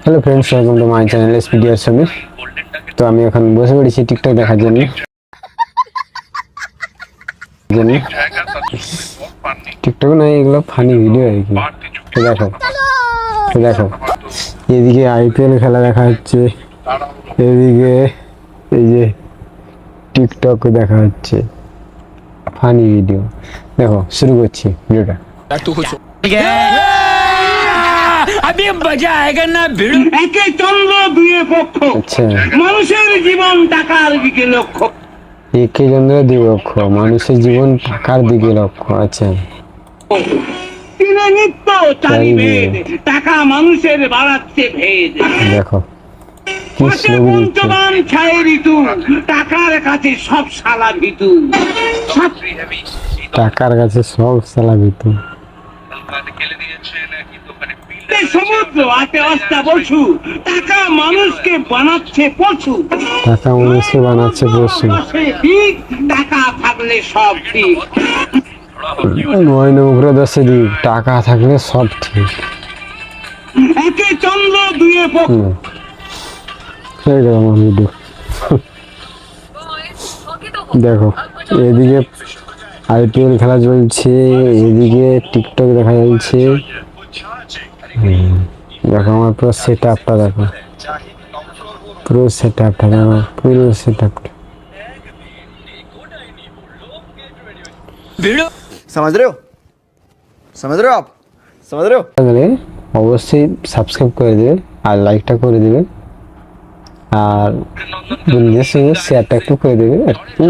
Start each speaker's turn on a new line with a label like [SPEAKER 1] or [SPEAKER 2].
[SPEAKER 1] Hello friends, welcome to my channel SPDR Samir. তো আমি এখন বসে পড়েছি টিকটক দেখার জন্য। টিকটক না, এগুলো ফানি ভিডিও আর কি। তো দেখো এদিকে আইপিএল খেলা দেখা হচ্ছে, এদিকে এই যে টিকটক দেখা হচ্ছে, ফানি ভিডিও। দেখো, শুরু করছি ভিডিওটা।
[SPEAKER 2] अभी मजा आएगा ना भिड़।
[SPEAKER 3] একে চন্দ্র দুয়ে পক্ষ,
[SPEAKER 1] আচ্ছা,
[SPEAKER 3] মানুষের জীবন টাকার দিকে লক্ষ্য।
[SPEAKER 1] একে চন্দ্র দুই লক্ষ, মানুষের জীবন টাকার দিকে লক্ষ্য। আচ্ছা,
[SPEAKER 3] দিনে নিত্য চারি ভেদ, টাকা মানুষের বাড়াচ্ছে ভেদ।
[SPEAKER 1] দেখো কি
[SPEAKER 3] মাসে
[SPEAKER 1] শ্লোক দিচ্ছে।
[SPEAKER 3] পঞ্চমান ছায় ঋতু, টাকার কাছে সব শালা ভিতু।
[SPEAKER 1] টাকার কাছে সব চালাবি তো।
[SPEAKER 3] সমুদ্র আতে অস্তা বসু, টাকা মানুষকে বানাচ্ছে পশু।
[SPEAKER 1] টাকা মানুষকে বানাচ্ছে পশু।
[SPEAKER 3] ঠিক, টাকা থাকলে সব ঠিক।
[SPEAKER 1] নয় নবগ্রহ 10 দিক, টাকা থাকলে সব ঠিক।
[SPEAKER 3] একে চন্দ্র দুয়ে পক্ষ।
[SPEAKER 1] আমার ভিডিও দেখো, এদিকে আইপিএল খেলা চলছে, এদিকে টিকটক দেখা যাচ্ছে। দেখো আমার পুরো সেট আপটা, দেখো পুরো সেট আপটা, দেখো পুরো সেট আপটা।
[SPEAKER 4] समझ रहे हो आप समझ रहे हो।
[SPEAKER 1] তাহলে অবশ্যই সাবস্ক্রাইব করে দেবে আর লাইকটা করে দেবে, আর বন্ধুদের সঙ্গে শেয়ারটা একটু করে দেবে আর কি।